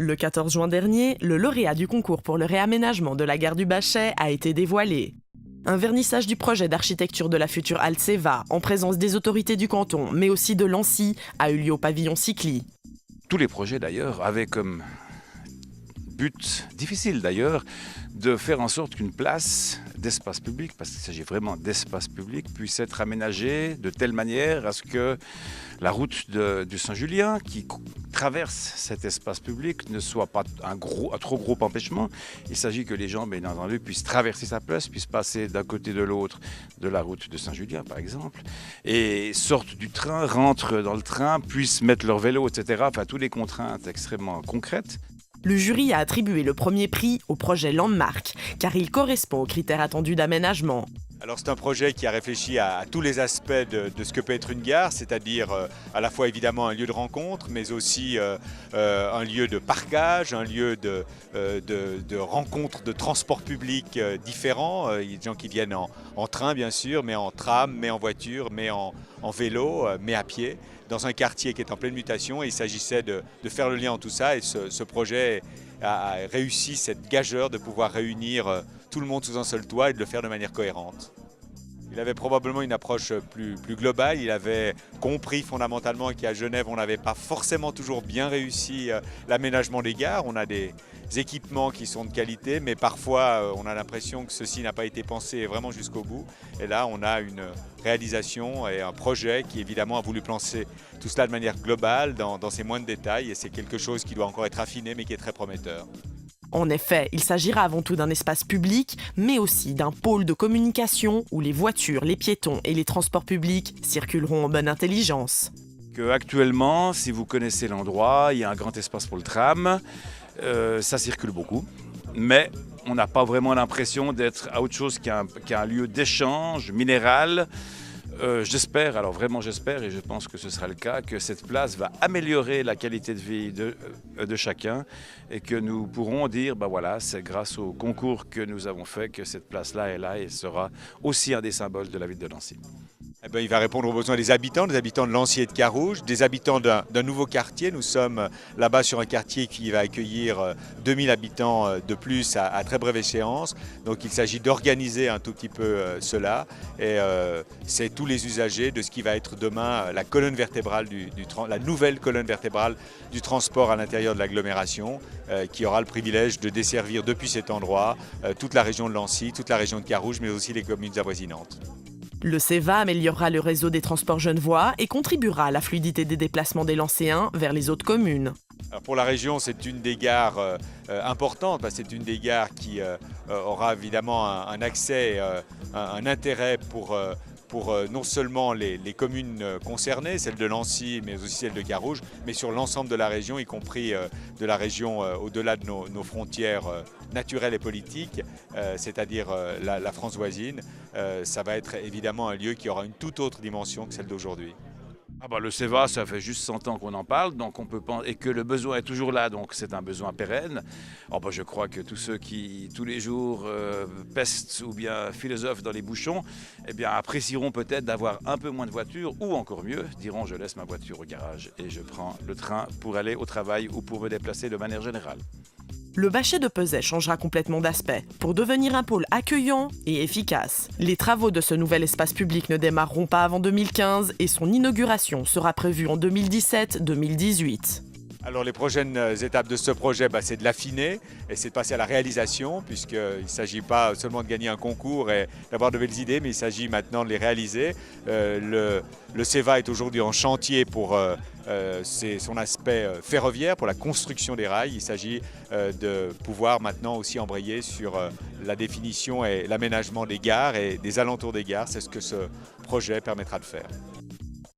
Le 14 juin dernier, le lauréat du concours pour le réaménagement de la gare du Bachet a été dévoilé. Un vernissage du projet d'architecture de la future halte Seva, en présence des autorités du canton, mais aussi de Lancy, a eu lieu au pavillon Cycli. Tous les projets d'ailleurs avaient comme but, difficile d'ailleurs, de faire en sorte qu'une place d'espace public, parce qu'il s'agit vraiment d'espace public, puisse être aménagée de telle manière à ce que la route du Saint-Julien qui traverse cet espace public ne soit pas un trop gros empêchement. Il s'agit que les gens, bien entendu, puissent traverser sa place, puissent passer d'un côté de l'autre de la route de Saint-Julien, par exemple, et sortent du train, rentrent dans le train, puissent mettre leur vélo, etc. Enfin, toutes les contraintes extrêmement concrètes. Le jury a attribué le premier prix au projet Landmark, car il correspond aux critères attendus d'aménagement. Alors c'est un projet qui a réfléchi à tous les aspects de ce que peut être une gare, c'est-à-dire à la fois évidemment un lieu de rencontre, mais aussi un lieu de parkage, un lieu de rencontre de transports publics différents. Il y a des gens qui viennent en train bien sûr, mais en tram, mais en voiture, mais en vélo, mais à pied, dans un quartier qui est en pleine mutation. Et il s'agissait de faire le lien entre tout ça, et ce projet a réussi cette gageure de pouvoir réunir tout le monde sous un seul toit et de le faire de manière cohérente. Il avait probablement une approche plus globale. Il avait compris fondamentalement qu'à Genève, on n'avait pas forcément toujours bien réussi l'aménagement des gares. On a des équipements qui sont de qualité, mais parfois on a l'impression que ceci n'a pas été pensé vraiment jusqu'au bout. Et là, on a une réalisation et un projet qui évidemment a voulu penser tout cela de manière globale, dans ses moindres détails. Et c'est quelque chose qui doit encore être affiné, mais qui est très prometteur. En effet, il s'agira avant tout d'un espace public, mais aussi d'un pôle de communication où les voitures, les piétons et les transports publics circuleront en bonne intelligence. Actuellement, si vous connaissez l'endroit, il y a un grand espace pour le tram, ça circule beaucoup, mais on n'a pas vraiment l'impression d'être à autre chose qu'un lieu d'échange minéral. J'espère, alors vraiment j'espère, et je pense que ce sera le cas, que cette place va améliorer la qualité de vie de chacun et que nous pourrons dire, ben voilà, c'est grâce au concours que nous avons fait que cette place-là est là et sera aussi un des symboles de la ville de Nancy. Eh bien, il va répondre aux besoins des habitants de Lancy et de Carouge, des habitants d'un nouveau quartier. Nous sommes là-bas sur un quartier qui va accueillir 2000 habitants de plus à très brève échéance. Donc il s'agit d'organiser un tout petit peu cela. Et c'est tous les usagers de ce qui va être demain la colonne vertébrale la nouvelle colonne vertébrale du transport à l'intérieur de l'agglomération, qui aura le privilège de desservir depuis cet endroit toute la région de Lancy, toute la région de Carouge, mais aussi les communes avoisinantes. Le Seva améliorera le réseau des transports genevois et contribuera à la fluidité des déplacements des Lancéens vers les autres communes. Alors pour la région, c'est une des gares importantes, parce que c'est une des gares qui aura évidemment un accès, un intérêt pour non seulement les communes concernées, celles de Lancy, mais aussi celles de Carouge, mais sur l'ensemble de la région, y compris de la région au-delà de nos frontières naturelles et politiques, c'est-à-dire la France voisine. Ça va être évidemment un lieu qui aura une toute autre dimension que celle d'aujourd'hui. Le Seva, ça fait juste 100 ans qu'on en parle, donc on peut penser, et que le besoin est toujours là, donc c'est un besoin pérenne. Je crois que tous ceux qui, tous les jours, pestent ou bien philosophent dans les bouchons, apprécieront peut-être d'avoir un peu moins de voitures, ou encore mieux, diront je laisse ma voiture au garage et je prends le train pour aller au travail ou pour me déplacer de manière générale. Le Bachet de Pezet changera complètement d'aspect pour devenir un pôle accueillant et efficace. Les travaux de ce nouvel espace public ne démarreront pas avant 2015 et son inauguration sera prévue en 2017-2018. Alors les prochaines étapes de ce projet, c'est de l'affiner et c'est de passer à la réalisation, puisqu'il ne s'agit pas seulement de gagner un concours et d'avoir de belles idées, mais il s'agit maintenant de les réaliser. Le Seva est aujourd'hui en chantier pour son aspect ferroviaire, pour la construction des rails. Il s'agit de pouvoir maintenant aussi embrayer sur la définition et l'aménagement des gares et des alentours des gares. C'est ce que ce projet permettra de faire.